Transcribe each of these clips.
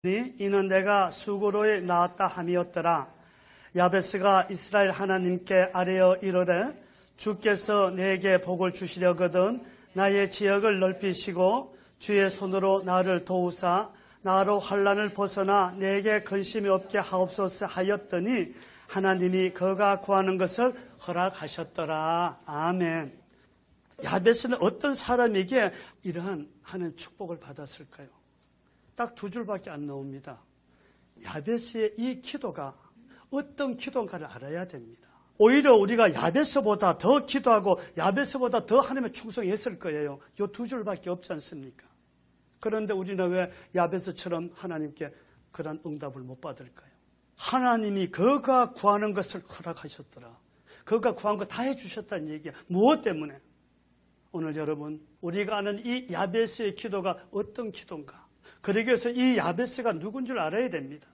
이는 내가 수고로에 나왔다 함이었더라. 야베스가 이스라엘 하나님께 아뢰어 이르되 주께서 내게 복을 주시려거든 나의 지역을 넓히시고 주의 손으로 나를 도우사 나로 환난을 벗어나 내게 근심이 없게 하옵소서 하였더니 하나님이 그가 구하는 것을 허락하셨더라. 아멘. 야베스는 어떤 사람에게 이러한 하나님 축복을 받았을까요? 딱 두 줄밖에 안 나옵니다. 야베스의 이 기도가 어떤 기도인가를 알아야 됩니다. 오히려 우리가 야베스보다 더 기도하고 야베스보다 더 하나님에 충성했을 거예요. 이 두 줄밖에 없지 않습니까? 그런데 우리는 왜 야베스처럼 하나님께 그런 응답을 못 받을까요? 하나님이 그가 구하는 것을 허락하셨더라. 그가 구한 거 다 해주셨다는 얘기야. 무엇 때문에? 오늘 여러분, 우리가 아는 이 야베스의 기도가 어떤 기도인가? 그러기 위해서 이 야베스가 누군 줄 알아야 됩니다.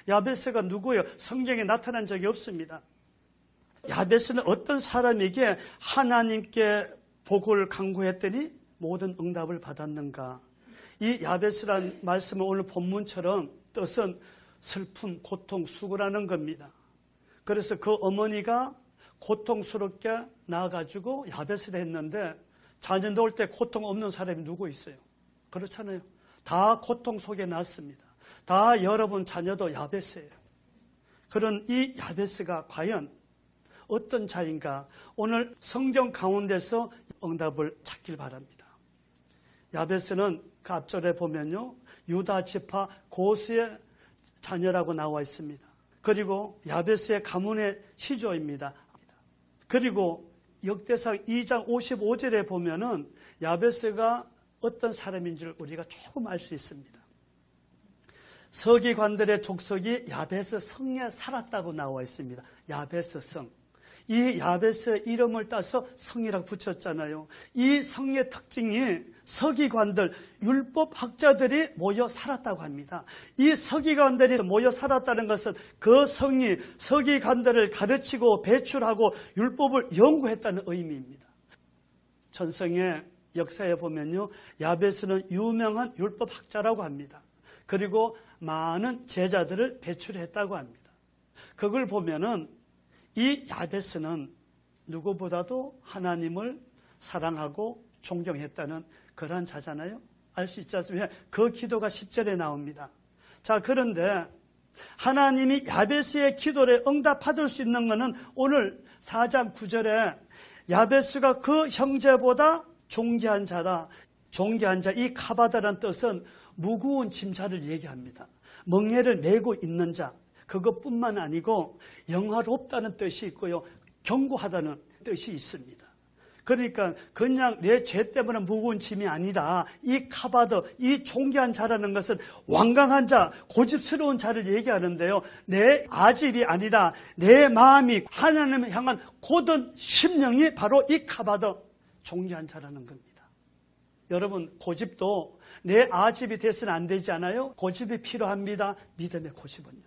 야베스가 누구예요? 성경에 나타난 적이 없습니다. 야베스는 어떤 사람에게 하나님께 복을 간구했더니 모든 응답을 받았는가? 이 야베스란 말씀은 오늘 본문처럼 뜻은 슬픔, 고통, 수고라는 겁니다. 그래서 그 어머니가 고통스럽게 나와가지고 야베스를 했는데 자녀 낳을 때 고통 없는 사람이 누구 있어요? 그렇잖아요. 다 고통 속에 났습니다. 다 여러분 자녀도 야베스예요. 그런 이 야베스가 과연 어떤 자인가? 오늘 성경 가운데서 응답을 찾길 바랍니다. 야베스는 그 앞절에 보면요, 유다 지파 고수의 자녀라고 나와 있습니다. 그리고 야베스의 가문의 시조입니다. 그리고 역대상 2장 55절에 보면은 야베스가 어떤 사람인 줄 우리가 조금 알 수 있습니다. 서기관들의 족속이 야베스 성에 살았다고 나와 있습니다. 야베스 성. 이 야베스의 이름을 따서 성이라고 붙였잖아요. 이 성의 특징이 서기관들, 율법학자들이 모여 살았다고 합니다. 이 서기관들이 모여 살았다는 것은 그 성이 서기관들을 가르치고 배출하고 율법을 연구했다는 의미입니다. 전성의 역사에 보면요, 야베스는 유명한 율법학자라고 합니다. 그리고 많은 제자들을 배출했다고 합니다. 그걸 보면은 이 야베스는 누구보다도 하나님을 사랑하고 존경했다는 그러한 자잖아요. 알 수 있지 않습니까? 그 기도가 10절에 나옵니다. 자, 그런데 하나님이 야베스의 기도를 응답받을 수 있는 것은 오늘 4장 9절에 야베스가 그 형제보다 존귀한 자라. 존귀한 자, 이 카바다라는 뜻은 무거운 짐자를 얘기합니다. 멍에를 메고 있는 자, 그것뿐만 아니고 영화롭다는 뜻이 있고요, 견고하다는 뜻이 있습니다. 그러니까 그냥 내 죄 때문에 무거운 짐이 아니라 이 카바드, 이 존귀한 자라는 것은 완강한 자, 고집스러운 자를 얘기하는데요, 내 아집이 아니라 내 마음이 하나님을 향한 고든 심령이 바로 이 카바드, 존귀한 자라는 겁니다. 여러분, 고집도 내 아집이 돼서는 안 되지 않아요? 고집이 필요합니다. 믿음의 고집은요.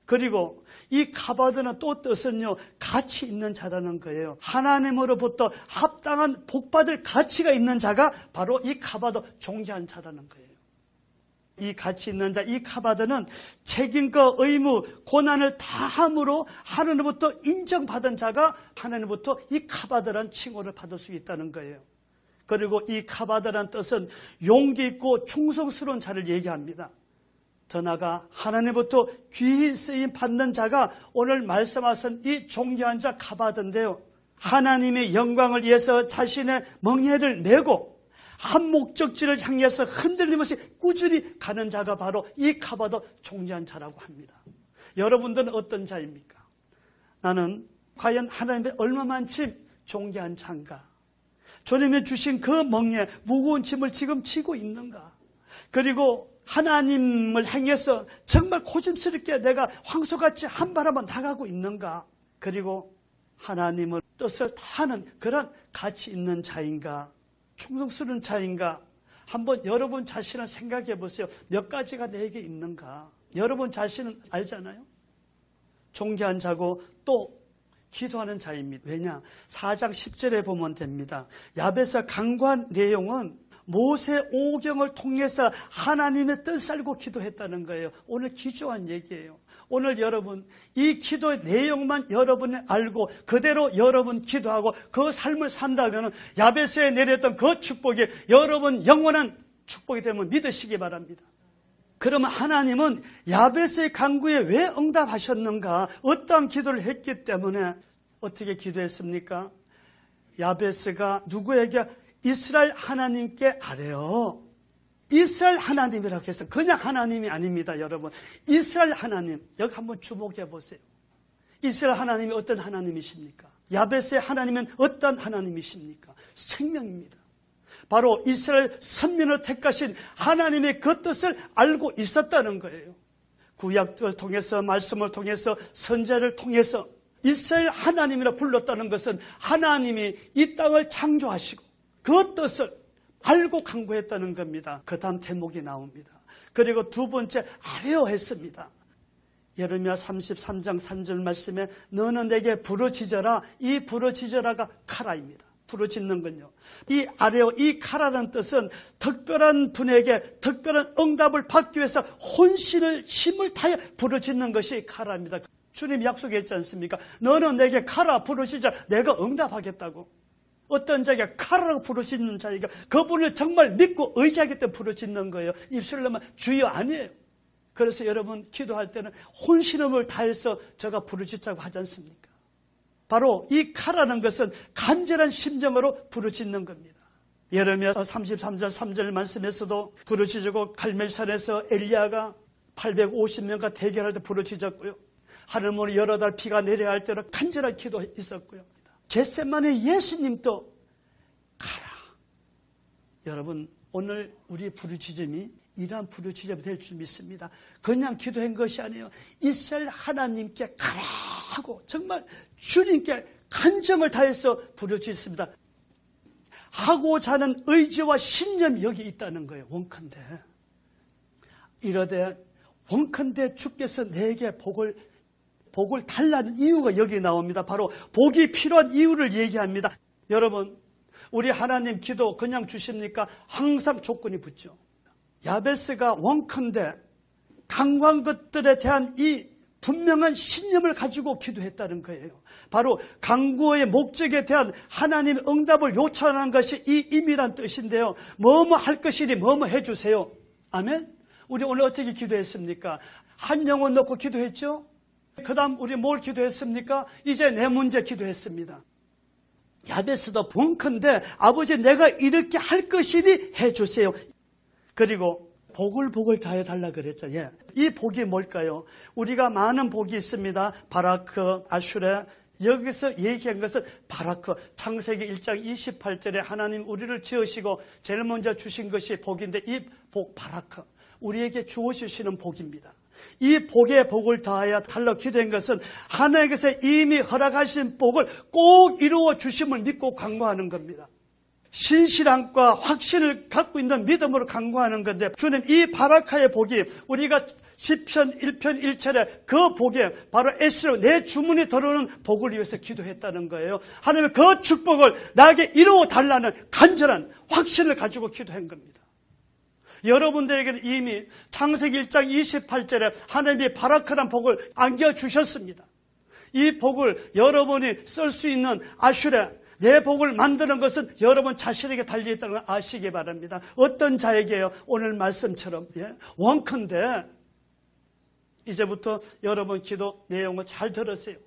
그리고 이 카바드는 또 뜻은요, 가치 있는 자라는 거예요. 하나님으로부터 합당한 복받을 가치가 있는 자가 바로 이 카바드, 존귀한 자라는 거예요. 이 가치 있는 자, 이 카바드는 책임과 의무, 고난을 다함으로 하나님부터 인정받은 자가 하나님부터 이 카바드란 칭호를 받을 수 있다는 거예요. 그리고 이 카바드란 뜻은 용기 있고 충성스러운 자를 얘기합니다. 더 나아가 하나님부터 귀히 쓰임 받는 자가 오늘 말씀하신 이 존귀한 자 카바드인데요, 하나님의 영광을 위해서 자신의 멍에를 메고 한 목적지를 향해서 흔들림 없이 꾸준히 가는 자가 바로 이 카바드, 존귀한 자라고 합니다. 여러분들은 어떤 자입니까? 나는 과연 하나님의 얼마만큼 존귀한 자인가? 주님이 주신 그 멍에 무거운 짐을 지금 지고 있는가? 그리고 하나님을 향해서 정말 고집스럽게 내가 황소같이 한 발 한 번 나가고 있는가? 그리고 하나님의 뜻을 다하는 그런 가치 있는 자인가? 충성스러운 자인가? 한번 여러분 자신을 생각해 보세요. 몇 가지가 내게 있는가? 여러분 자신은 알잖아요. 존귀한 자고 또 기도하는 자입니다. 왜냐? 4장 10절에 보면 됩니다. 야베스가 간구한 내용은 모세 오경을 통해서 하나님의 뜻을 알고 기도했다는 거예요. 오늘 기초한 얘기예요. 오늘 여러분 이 기도의 내용만 여러분이 알고 그대로 여러분 기도하고 그 삶을 산다면 야베스에 내렸던 그 축복이 여러분 영원한 축복이 되면 믿으시기 바랍니다. 그러면 하나님은 야베스의 간구에 왜 응답하셨는가? 어떠한 기도를 했기 때문에 어떻게 기도했습니까? 야베스가 누구에게? 이스라엘 하나님께 아뢰어. 이스라엘 하나님이라고 해서 그냥 하나님이 아닙니다, 여러분. 이스라엘 하나님, 여기 한번 주목해 보세요. 이스라엘 하나님이 어떤 하나님이십니까? 야베스의 하나님은 어떤 하나님이십니까? 생명입니다. 바로 이스라엘 선민을 택하신 하나님의 그 뜻을 알고 있었다는 거예요. 구약을 통해서, 말씀을 통해서, 선지자를 통해서 이스라엘 하나님이라 불렀다는 것은 하나님이 이 땅을 창조하시고 그 뜻을 알고 간구했다는 겁니다. 그 다음 대목이 나옵니다. 그리고 두 번째 아뢰어 했습니다. 예레미야 33장 3절 말씀에 너는 내게 부르짖어라. 이 부르짖어라가 카라입니다. 부르짖는 건요. 이 아뢰어, 이 카라라는 뜻은 특별한 분에게 특별한 응답을 받기 위해서 혼신을 힘을 다해 부르짖는 것이 카라입니다. 주님이 약속했지 않습니까? 너는 내게 카라 부르짖어 내가 응답하겠다고. 어떤 자에게 카라라고 부르짖는 자에게 그분을 정말 믿고 의지하기 때문에 부르짖는 거예요. 입술로만 주여 아니에요. 그래서 여러분 기도할 때는 혼신음을 다해서 제가 부르짖자고 하지 않습니까? 바로 이 카라는 것은 간절한 심정으로 부르짖는 겁니다. 예레미야 33장 3절 말씀에서도 부르짖고 갈멜산에서 엘리야가 850명과 대결할 때 부르짖었고요. 하늘문이 여러 달 비가 내려야 할 때는 간절한 기도 있었고요. 겟세마네 예수님도 가라. 여러분 오늘 우리 부르짖음이 이러한 부르짖음이 될 줄 믿습니다. 그냥 기도한 것이 아니에요. 이스라엘 하나님께 가라 하고 정말 주님께 간정을 다해서 부르짖습니다. 하고자 하는 의지와 신념이 여기 있다는 거예요. 원컨대 이러되 원컨대 주께서 내게 복을 달라는 이유가 여기 나옵니다. 바로 복이 필요한 이유를 얘기합니다. 여러분 우리 하나님 기도 그냥 주십니까? 항상 조건이 붙죠. 야베스가 원컨대 강구한 것들에 대한 이 분명한 신념을 가지고 기도했다는 거예요. 바로 강구의 목적에 대한 하나님의 응답을 요청하는 것이 이 임이란 뜻인데요. 뭐뭐 할 것이니 뭐뭐 해주세요. 아멘. 우리 오늘 어떻게 기도했습니까? 한 영혼 넣고 기도했죠. 그 다음 우리 뭘 기도했습니까? 이제 내 문제 기도했습니다. 야베스도 본컨대 아버지 내가 이렇게 할 것이니 해주세요. 그리고 복을 다해달라 그랬죠. 예. 이 복이 뭘까요? 우리가 많은 복이 있습니다. 바라크, 아슈레. 여기서 얘기한 것은 바라크. 창세기 1장 28절에 하나님 우리를 지으시고 제일 먼저 주신 것이 복인데 이 복 바라크. 우리에게 주어주시는 복입니다. 이 복에 복을 다하여 달라 기도한 것은 하나님께서 이미 허락하신 복을 꼭 이루어 주심을 믿고 간구하는 겁니다. 신실함과 확신을 갖고 있는 믿음으로 간구하는 건데 주님 이 바라카의 복이 우리가 시편 1편 1절에 그 복에 바로 에스로 내 주문이 들어오는 복을 위해서 기도했다는 거예요. 하나님의 그 축복을 나에게 이루어 달라는 간절한 확신을 가지고 기도한 겁니다. 여러분들에게는 이미 창세기 1장 28절에 하나님이 바라크란 복을 안겨주셨습니다. 이 복을 여러분이 쓸 수 있는 아슈레 내 복을 만드는 것은 여러분 자신에게 달려있다는 걸 아시기 바랍니다. 어떤 자에게요? 오늘 말씀처럼 원컨대 이제부터 여러분 기도 내용을 잘 들으세요.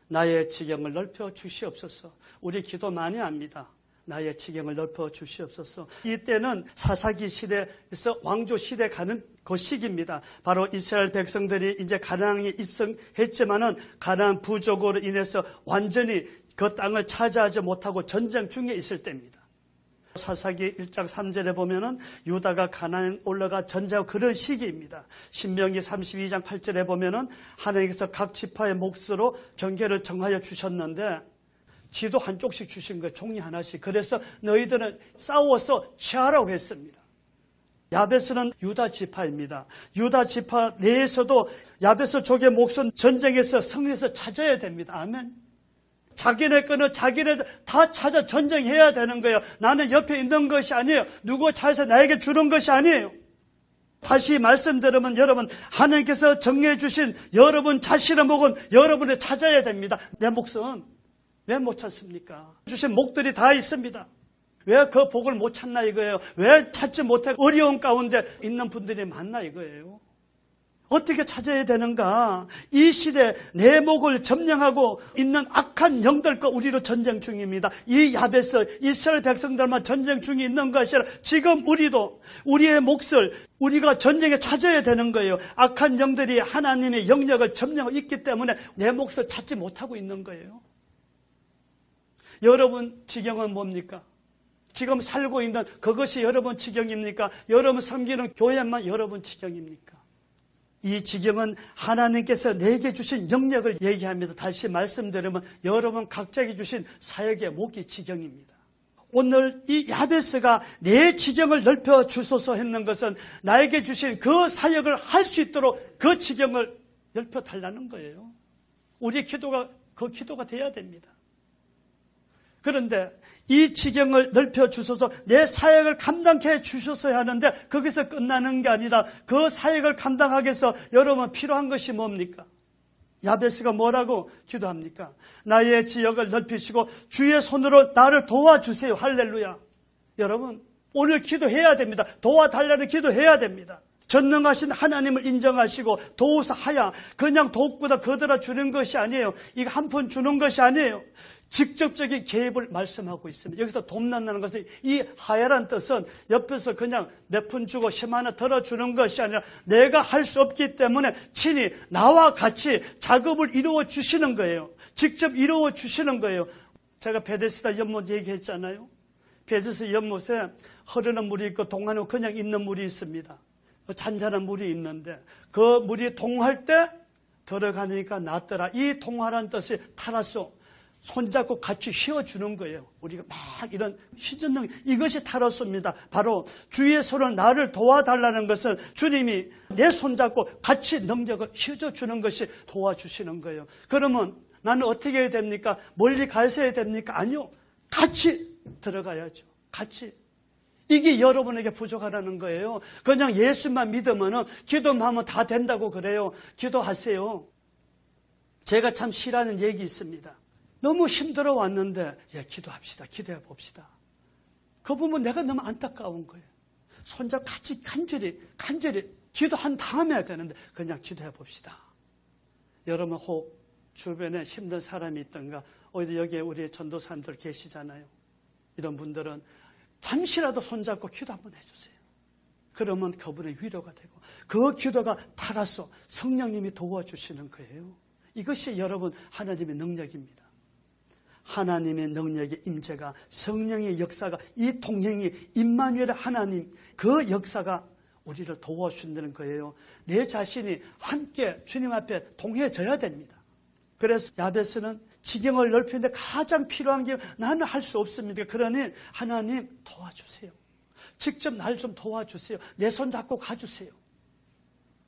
나의 지경을 넓혀 주시옵소서. 우리 기도 많이 합니다. 나의 지경을 넓혀 주시옵소서. 이때는 사사기 시대에서 왕조 시대 가는 그 시기입니다. 바로 이스라엘 백성들이 이제 가나안에 입성했지만은 가나안 부족으로 인해서 완전히 그 땅을 차지하지 못하고 전쟁 중에 있을 때입니다. 사사기 1장 3절에 보면은 유다가 가나안에 올라가 전쟁하고 그런 시기입니다. 신명기 32장 8절에 보면은 하나님께서 각 지파의 몫으로 경계를 정하여 주셨는데 지도 한쪽씩 주신 거예요. 종이 하나씩. 그래서 너희들은 싸워서 취하라고 했습니다. 야베스는 유다 지파입니다. 유다 지파 내에서도 야베스 족의 몫은 전쟁에서 승리해서 찾아야 됩니다. 아멘. 자기네 거는 자기네 다 찾아 전쟁해야 되는 거예요. 나는 옆에 있는 것이 아니에요. 누구 찾아서 나에게 주는 것이 아니에요. 다시 말씀드리면 여러분, 하나님께서 정해 주신 여러분 자신의 목은 여러분이 찾아야 됩니다. 내 몫은 왜 못 찾습니까? 주신 목들이 다 있습니다. 왜 그 복을 못 찾나 이거예요. 왜 찾지 못해 어려운 가운데 있는 분들이 많나 이거예요. 어떻게 찾아야 되는가? 이 시대 내 목을 점령하고 있는 악한 영들과 우리로 전쟁 중입니다. 이 야베스 이스라엘 백성들만 전쟁 중에 있는 것이 아니라 지금 우리도 우리의 몫을 우리가 전쟁에 찾아야 되는 거예요. 악한 영들이 하나님의 영역을 점령하고 있기 때문에 내 몫을 찾지 못하고 있는 거예요. 여러분 지경은 뭡니까? 지금 살고 있는 그것이 여러분 지경입니까? 여러분 섬기는 교회만 여러분 지경입니까? 이 지경은 하나님께서 내게 주신 영역을 얘기합니다. 다시 말씀드리면 여러분 각자에게 주신 사역의 목이 지경입니다. 오늘 이 야베스가 내 지경을 넓혀 주소서 했는 것은 나에게 주신 그 사역을 할 수 있도록 그 지경을 넓혀 달라는 거예요. 우리 기도가 그 기도가 돼야 됩니다. 그런데 이 지경을 넓혀 주셔서 내 사역을 감당케 해 주셨어야 하는데 거기서 끝나는 게 아니라 그 사역을 감당하기 위해서 여러분 필요한 것이 뭡니까? 야베스가 뭐라고 기도합니까? 나의 지역을 넓히시고 주의 손으로 나를 도와주세요. 할렐루야. 여러분 오늘 기도해야 됩니다. 도와달라는 기도해야 됩니다. 전능하신 하나님을 인정하시고 도우사하야 그냥 돕고다 거들어 주는 것이 아니에요. 이거 한 푼 주는 것이 아니에요. 직접적인 개입을 말씀하고 있습니다. 여기서 돕는다는 것은 이 하야란 뜻은 옆에서 그냥 몇 푼 주고 10만 원 덜어주는 것이 아니라 내가 할 수 없기 때문에 친히 나와 같이 작업을 이루어 주시는 거예요. 직접 이루어 주시는 거예요. 제가 베데스다 연못 얘기했잖아요. 베데스다 연못에 흐르는 물이 있고 동안에 그냥 있는 물이 있습니다. 잔잔한 물이 있는데 그 물이 동할 때 들어가니까 낫더라. 이 동하라는 뜻이 타라소. 손잡고 같이 휘어주는 거예요. 우리가 막 이런 시전능 이것이 타로스입니다. 바로 주의 손을 나를 도와달라는 것은 주님이 내 손잡고 같이 능력을 휘어주는 것이 도와주시는 거예요. 그러면 나는 어떻게 해야 됩니까? 멀리 가셔야 됩니까? 아니요. 같이 들어가야죠. 같이. 이게 여러분에게 부족하다는 거예요. 그냥 예수만 믿으면 기도만 하면 다 된다고 그래요. 기도하세요. 제가 참 싫어하는 얘기 있습니다. 너무 힘들어 왔는데 기도합시다. 기도해 봅시다. 그 부분 내가 너무 안타까운 거예요. 손잡고 같이 간절히 기도한 다음에 해야 되는데 그냥 기도해 봅시다. 여러분 혹 주변에 힘든 사람이 있던가 어디 여기에 우리 전도사님들 계시잖아요. 이런 분들은 잠시라도 손잡고 기도 한번 해주세요. 그러면 그분의 위로가 되고 그 기도가 타라서 성령님이 도와주시는 거예요. 이것이 여러분 하나님의 능력입니다. 하나님의 능력의 임재가 성령의 역사가 이 통행이 임마누엘 하나님 그 역사가 우리를 도와주신다는 거예요. 내 자신이 함께 주님 앞에 동해져야 됩니다. 그래서 야베스는 지경을 넓히는데 가장 필요한 게 나는 할 수 없습니다. 그러니 하나님 도와주세요. 직접 날 좀 도와주세요. 내 손 잡고 가주세요.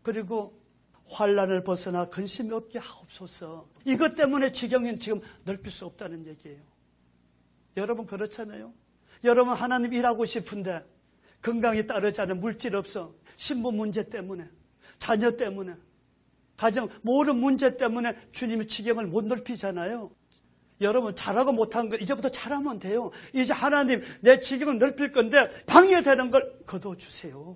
그리고 환난을 벗어나 근심이 없게 하옵소서. 이것 때문에 지경은 지금 넓힐 수 없다는 얘기예요. 여러분 그렇잖아요. 여러분 하나님 일하고 싶은데 건강이 따르지 않은 물질 없어. 신부 문제 때문에 자녀 때문에 가정 모든 문제 때문에 주님이 지경을 못 넓히잖아요. 여러분 잘하고 못한 거 이제부터 잘하면 돼요. 이제 하나님 내 지경을 넓힐 건데 방해되는 걸 거둬주세요.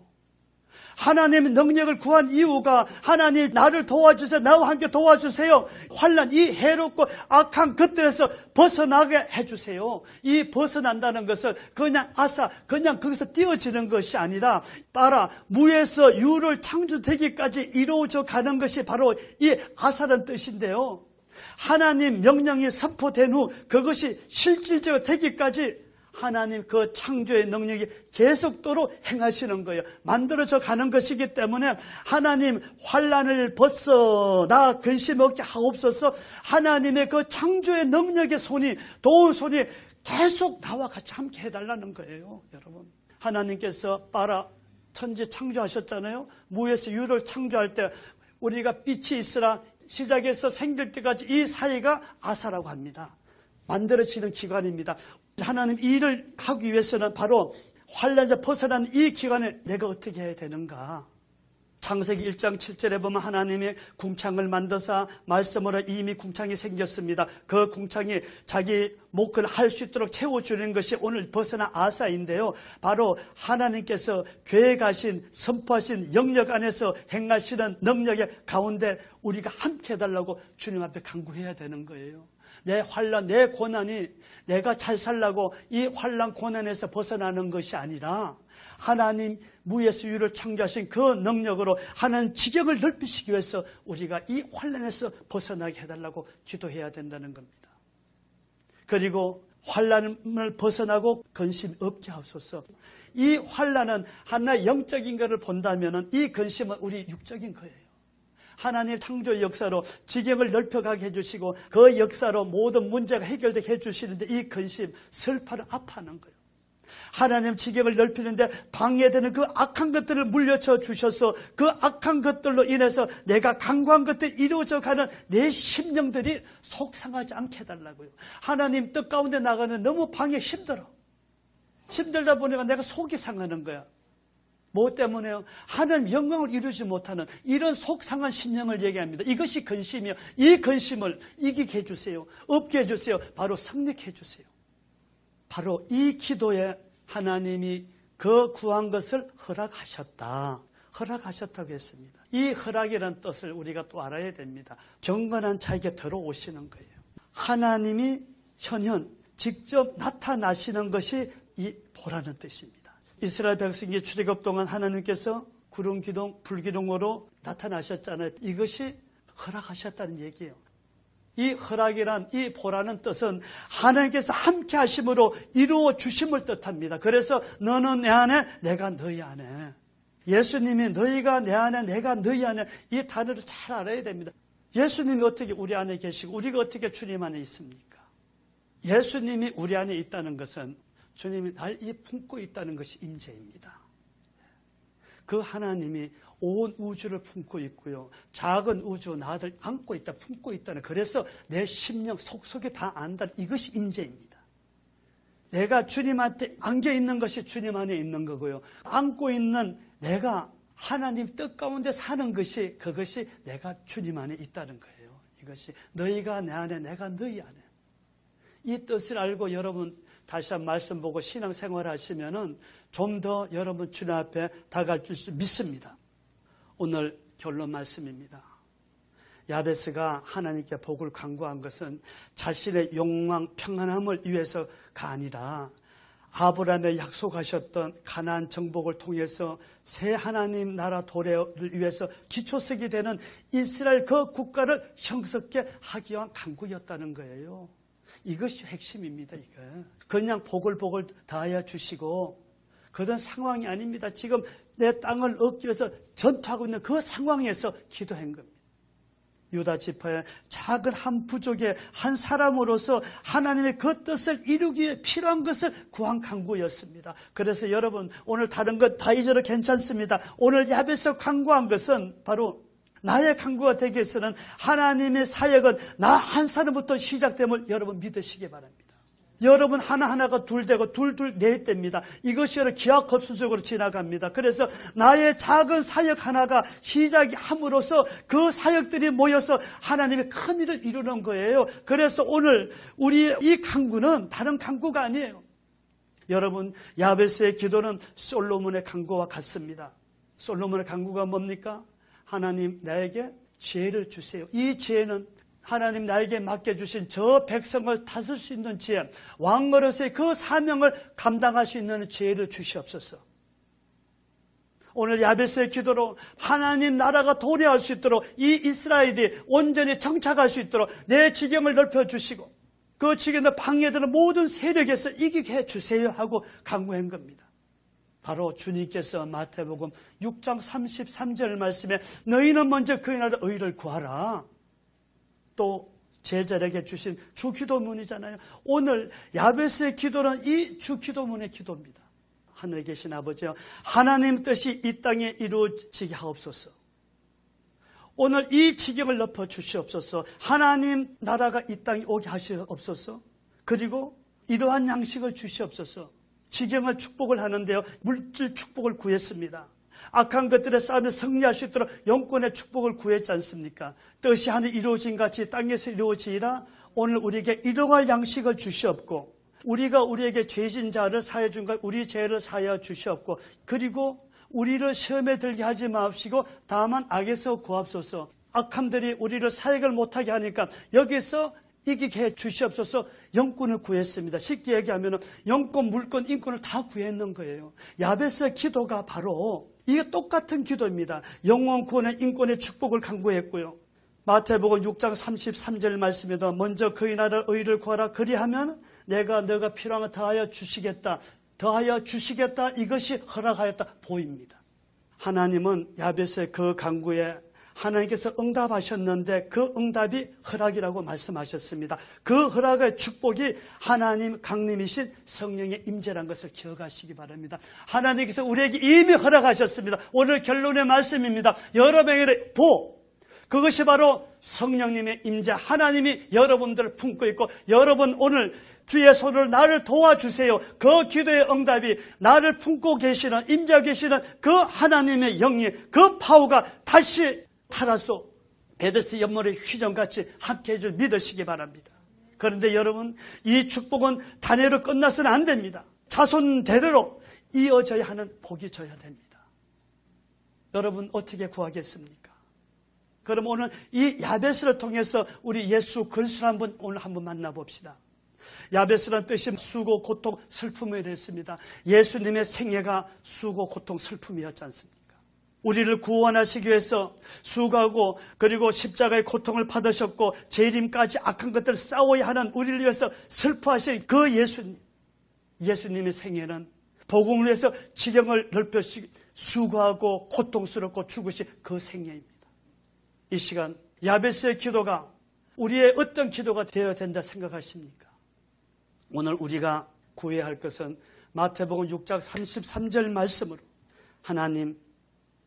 하나님의 능력을 구한 이유가 하나님 나를 도와주세요. 나와 함께 도와주세요. 환난 이 해롭고 악한 것들에서 벗어나게 해주세요. 이 벗어난다는 것은 그냥 그냥 거기서 띄어지는 것이 아니라 따라 무에서 유를 창조되기까지 이루어져 가는 것이 바로 이 아사라는 뜻인데요. 하나님 명령이 선포된 후 그것이 실질적으로 되기까지 하나님 그 창조의 능력이 계속도록 행하시는 거예요. 만들어져 가는 것이기 때문에 하나님 환난을 벗어나 근심 없게 하옵소서. 하나님의 그 창조의 능력의 손이 도운 손이 계속 나와 같이 함께 해달라는 거예요. 여러분 하나님께서 바라 천지 창조하셨잖아요. 무에서 유를 창조할 때 우리가 빛이 있으라 시작해서 생길 때까지 이 사이가 아사라고 합니다. 만들어지는 기간입니다. 하나님 이 일을 하기 위해서는 바로 환난에서 벗어난 이 기간에 내가 어떻게 해야 되는가? 창세기 1장 7절에 보면 하나님이 궁창을 만드사 말씀으로 이미 궁창이 생겼습니다. 그 궁창이 자기 목을 할 수 있도록 채워주는 것이 오늘 벗어난 아사인데요. 바로 하나님께서 계획하신 선포하신 영역 안에서 행하시는 능력의 가운데 우리가 함께 해달라고 주님 앞에 간구해야 되는 거예요. 내 환난, 내 고난이 내가 잘 살라고 이 환난 고난에서 벗어나는 것이 아니라 하나님 무에서 유를 창조하신 그 능력으로 하나님 지경을 넓히시기 위해서 우리가 이 환난에서 벗어나게 해달라고 기도해야 된다는 겁니다. 그리고 환난을 벗어나고 근심 없게 하소서. 이 환난은 하나의 영적인 것을 본다면 이 근심은 우리 육적인 거예요. 하나님 창조의 역사로 지경을 넓혀가게 해주시고 그 역사로 모든 문제가 해결되게 해주시는데 이 근심, 슬퍼를 아파하는 거예요. 하나님 지경을 넓히는데 방해되는 그 악한 것들을 물려쳐 주셔서 그 악한 것들로 인해서 내가 간구한 것들이 이루어져가는 내 심령들이 속상하지 않게 해달라고요. 하나님 뜻 가운데 나가는 너무 방해 힘들다 보니까 내가 속이 상하는 거야. 뭐 때문에요? 하나님 영광을 이루지 못하는 이런 속상한 심령을 얘기합니다. 이것이 근심이요. 이 근심을 이기게 해주세요. 없게 해주세요. 바로 승리케 해주세요. 바로 이 기도에 하나님이 그 구한 것을 허락하셨다고 했습니다. 이 허락이라는 뜻을 우리가 또 알아야 됩니다. 경건한 자에게 들어오시는 거예요. 하나님이 현현 직접 나타나시는 것이 이 보라는 뜻입니다. 이스라엘 백성이 출애굽 동안 하나님께서 구름 기둥, 불 기둥으로 나타나셨잖아요. 이것이 허락하셨다는 얘기예요. 이 허락이란 이 보라는 뜻은 하나님께서 함께 하심으로 이루어 주심을 뜻합니다. 그래서 너는 내 안에 내가 너희 안에, 예수님이 너희가 내 안에 내가 너희 안에, 이 단어를 잘 알아야 됩니다. 예수님이 어떻게 우리 안에 계시고 우리가 어떻게 주님 안에 있습니까? 예수님이 우리 안에 있다는 것은 주님이 날 품고 있다는 것이 임재입니다. 그 하나님이 온 우주를 품고 있고요. 작은 우주 나를 안고 있다, 품고 있다는, 그래서 내 심령 속속에 다 안다는 이것이 임재입니다. 내가 주님한테 안겨 있는 것이 주님 안에 있는 거고요. 안고 있는 내가 하나님 뜻 가운데 사는 것이, 그것이 내가 주님 안에 있다는 거예요. 이것이 너희가 내 안에 내가 너희 안에. 이 뜻을 알고 여러분 다시 한 말씀 보고 신앙생활 하시면은 좀 더 여러분 주님 앞에 다가갈 줄 믿습니다. 오늘 결론 말씀입니다. 야베스가 하나님께 복을 간구한 것은 자신의 욕망, 평안함을 위해서가 아니라 아브라함에 약속하셨던 가나안 정복을 통해서 새 하나님 나라 도래를 위해서 기초석이 되는 이스라엘 그 국가를 형성케 하기 위한 간구였다는 거예요. 이것이 핵심입니다. 이거 그냥 복을 다하여 주시고 그런 상황이 아닙니다. 지금 내 땅을 얻기 위해서 전투하고 있는 그 상황에서 기도한 겁니다. 유다 지파의 작은 한 부족의 한 사람으로서 하나님의 그 뜻을 이루기 위해 필요한 것을 구한 간구였습니다. 그래서 여러분 오늘 다른 것 다 잊어도 괜찮습니다. 오늘 야베스 간구한 것은 바로 나의 간구가 되기 위해서는 하나님의 사역은 나 한 사람부터 시작됨을 여러분 믿으시기 바랍니다. 여러분 하나하나가 둘 되고 둘 넷 됩니다. 이것이 여러 기하급수적으로 지나갑니다. 그래서 나의 작은 사역 하나가 시작이 함으로써 그 사역들이 모여서 하나님의 큰 일을 이루는 거예요. 그래서 오늘 우리의 이 간구는 다른 간구가 아니에요. 여러분 야베스의 기도는 솔로몬의 간구와 같습니다. 솔로몬의 간구가 뭡니까? 하나님 나에게 지혜를 주세요. 이 지혜는 하나님 나에게 맡겨주신 저 백성을 다스릴 수 있는 지혜, 왕으로서의 그 사명을 감당할 수 있는 지혜를 주시옵소서. 오늘 야베스의 기도로 하나님 나라가 도래할 수 있도록 이 이스라엘이 온전히 정착할 수 있도록 내 지경을 넓혀주시고 그 지경에 방해되는 모든 세력에서 이기게 해주세요 하고 간구한 겁니다. 바로 주님께서 마태복음 6장 33절 말씀에 너희는 먼저 그의 나라 의를 구하라. 또 제자에게 주신 주기도문이잖아요. 오늘 야베스의 기도는 이 주기도문의 기도입니다. 하늘에 계신 아버지여 하나님 뜻이 이 땅에 이루어지게 하옵소서. 오늘 이 지경을 넓혀 주시옵소서. 하나님 나라가 이 땅에 오게 하시옵소서. 그리고 이러한 양식을 주시옵소서. 지경을 축복을 하는데요, 물질 축복을 구했습니다. 악한 것들에 싸우며 승리할 수 있도록 영권의 축복을 구했지 않습니까? 뜻이 하늘 이루어진 같이 땅에서 이루어지리라. 오늘 우리에게 일용할 양식을 주시옵고, 우리가 우리에게 죄진 자를 사하여 준 것, 우리 죄를 사하여 주시옵고, 그리고 우리를 시험에 들게 하지 마옵시고 다만 악에서 구하옵소서. 악함들이 우리를 사역을 못하게 하니까 여기서 이기게 해 주시옵소서. 영권을 구했습니다. 쉽게 얘기하면 영권, 물권, 인권을 다 구했는 거예요. 야베스의 기도가 바로 이게 똑같은 기도입니다. 영원 구원의 인권의 축복을 간구했고요. 마태복음 6장 33절 말씀에도 먼저 그의 나라 의를 구하라. 그리하면 내가 너가 필요한 것 더하여 주시겠다. 더하여 주시겠다. 이것이 허락하였다 보입니다. 하나님은 야베스의 그 간구에 하나님께서 응답하셨는데 그 응답이 허락이라고 말씀하셨습니다. 그 허락의 축복이 하나님 강림이신 성령의 임재라는 것을 기억하시기 바랍니다. 하나님께서 우리에게 이미 허락하셨습니다. 오늘 결론의 말씀입니다. 여러분에게 그것이 바로 성령님의 임재, 하나님이 여러분들을 품고 있고, 여러분 오늘 주의 손으로 나를 도와주세요. 그 기도의 응답이 나를 품고 계시는, 임재하고 계시는 그 하나님의 영이, 그 파워가 다시 타라서 베데스 연못의 휘정같이 함께해 줄 믿으시기 바랍니다. 그런데 여러분, 이 축복은 단회로 끝나서는 안 됩니다. 자손 대대로 이어져야 하는 복이 져야 됩니다. 여러분 어떻게 구하겠습니까? 그럼 오늘 이 야베스를 통해서 우리 예수 그리스도를 오늘 한번 만나봅시다. 야베스라는 뜻이 수고, 고통, 슬픔을 했습니다. 예수님의 생애가 수고, 고통, 슬픔이었지 않습니까? 우리를 구원하시기 위해서 수고하고, 그리고 십자가의 고통을 받으셨고 재림까지 악한 것들을 싸워야 하는 우리를 위해서 슬퍼하신 그 예수님의 생애는 복음을 위해서 지경을 넓혀주시고 수고하고 고통스럽고 죽으신 그 생애입니다. 이 시간 야베스의 기도가 우리의 어떤 기도가 되어야 된다 생각하십니까? 오늘 우리가 구해야 할 것은 마태복음 6장 33절 말씀으로 하나님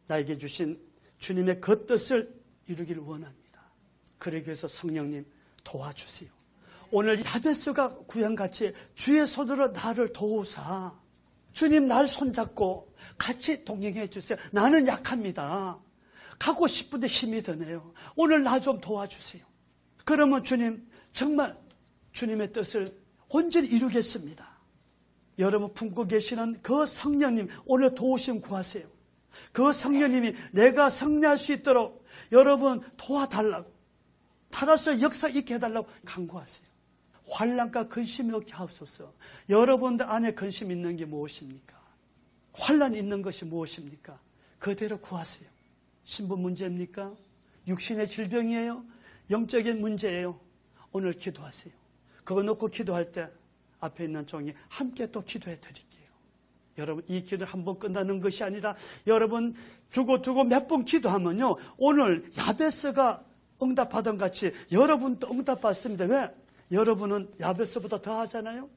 나에게 주신 주님의 그 뜻을 이루기를 원합니다. 그러기 위해서 성령님 도와주세요. 오늘 야베스가 구현같이 주의 손으로 나를 도우사, 주님 날 손잡고 같이 동행해 주세요. 나는 약합니다. 가고 싶은데 힘이 드네요. 오늘 나 좀 도와주세요. 그러면 주님 정말 주님의 뜻을 온전히 이루겠습니다. 여러분 품고 계시는 그 성령님 오늘 도우심 구하세요. 그 성령님이 내가 승리할 수 있도록 여러분 도와달라고, 타라서 역사 있게 해달라고 간구하세요. 환난과 근심이 없게 하옵소서. 여러분들 안에 근심 있는 게 무엇입니까? 환난 있는 것이 무엇입니까? 그대로 구하세요. 신분 문제입니까? 육신의 질병이에요? 영적인 문제예요? 오늘 기도하세요. 그거 놓고 기도할 때 앞에 있는 종이 함께 또 기도해 드릴게요. 여러분 이 기도를 한번 끝나는 것이 아니라 여러분 두고 몇 번 기도하면요, 오늘 야베스가 응답받은 같이 여러분도 응답받습니다. 왜? 여러분은 야베스보다 더 하잖아요.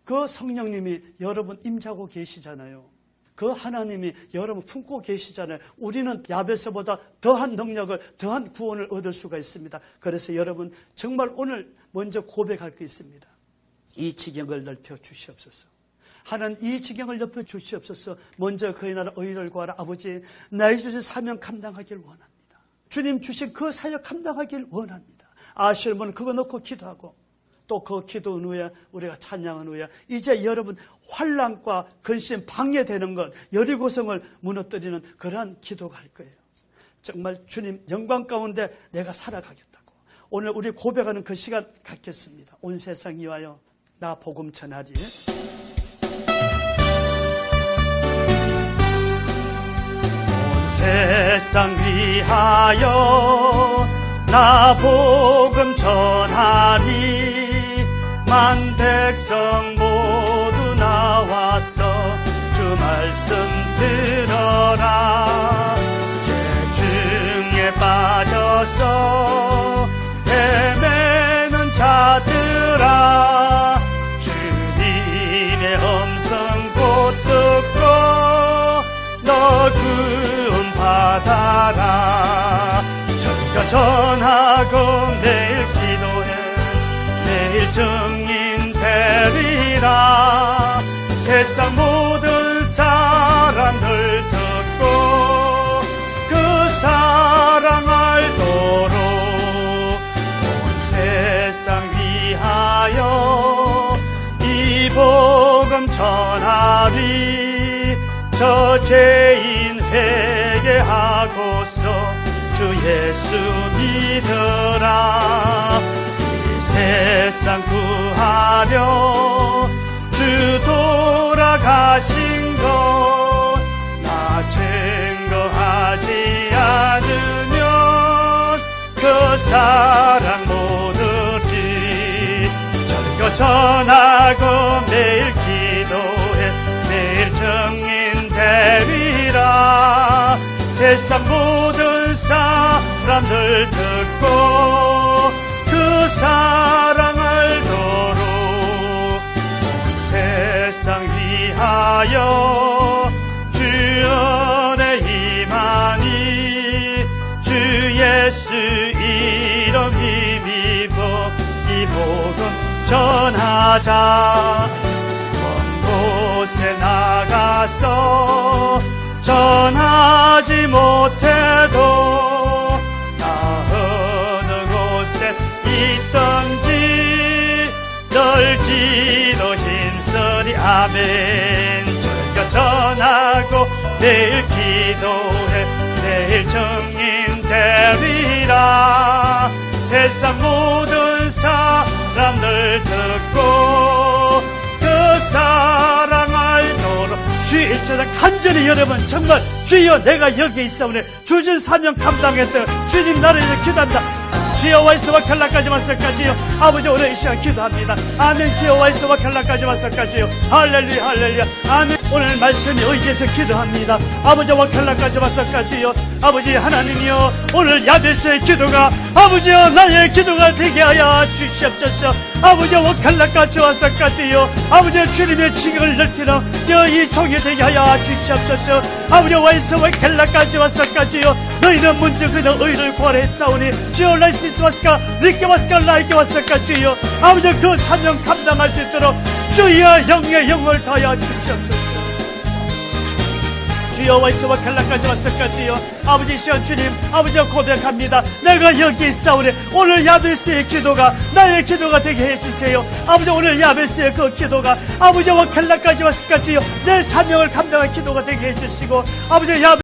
그 성령님이 여러분 임재하고 계시잖아요. 그 하나님이 여러분 품고 계시잖아요. 우리는 야베스보다 더한 능력을, 더한 구원을 얻을 수가 있습니다. 그래서 여러분 정말 오늘 먼저 고백할 게 있습니다. 이 지경을 넓혀 주시옵소서. 하나님 이 지경을 넓혀 주시옵소서. 먼저 그의 나라 의를 구하라. 아버지 나의 주신 사명 감당하길 원합니다. 주님 주신 그 사역 감당하길 원합니다. 아실 분은 그거 놓고 기도하고 또 그 기도 후에 우리가 찬양한 후에 이제 여러분 환난과 근심 방해되는 것, 여리고성을 무너뜨리는 그러한 기도가 할 거예요. 정말 주님 영광 가운데 내가 살아가겠다고 오늘 우리 고백하는 그 시간 갖겠습니다. 온 세상 위하여 나 복음 전하리. 온 세상 위하여 나 복음 전하리. 만 백성 모두 나와서 주 말씀 들어라. 죄중에 빠져서 헤매는 자들아, 주님의 음성 곧 듣고 너 구원 받아라. 전하고 매일 기도해, 매일 증인 전하리. 저 죄인 회개하고서 주 예수 믿으라. 이 세상 구하려 주 돌아가신 것 나 증거하지 않으면 그 사랑 모르리. 절거 전하고 매일 기도해 매일 증인 되리라. 세상 모든 사람들 듣고 그 사랑 알도록 세상 위하여 주 은혜 임하니. 주 예수 이름 힘입어 이 복음 전하자. 먼 곳에 나가서 전하지 못해도 나 어느 곳에 있든지 널 기도 힘쓰리. 아멘. 절거 전하고 매일 기도해 매일 증인 되리라. 세상 모든 사람들 듣고 그 사랑 알도록 주의 일체장 간절히 여러분 정말 주여 내가 여기 있사오니 주신 사명 감당했던 주님 나를 위해 기도합니다. 주여 와이스와 칼라까지 왔을까지요. 아버지 오늘 이 시간 기도합니다. 아멘. 주여 와이스와 칼라까지 왔을까지요. 할렐루야 할렐루야 아멘. 오늘 말씀이 의지해서 기도합니다. 아버지와 칼라까지 왔을까지요. 아버지 하나님이여 오늘 야베스의 기도가 아버지여 나의 기도가 되게 하여 주시옵소서. 아버지와 칼라까지 왔을까지요. 아버지 주님의 징역을 넓히는 이 종이 되게 하여 주시옵소서. 아버지 와이스와 칼라까지 왔을까지요. 너희는 먼저 그는 의를 구하랬사오니 주여 라이스 왔을까 리께 왔을까 라이께 왔을까 주여. 아버지 그 사명 감당할 수 있도록 주여 영의 영을 다하여 주시옵소서. 주여 와이스와 칼라까지 왔을까 주여. 아버지 시간 주님 아버지와 고백합니다. 내가 여기 있사오니 오늘 야베스의 기도가 나의 기도가 되게 해주세요. 아버지 오늘 야베스의 그 기도가 아버지와 칼라까지 왔을까 주여 내 사명을 감당할 기도가 되게 해주시고 아버지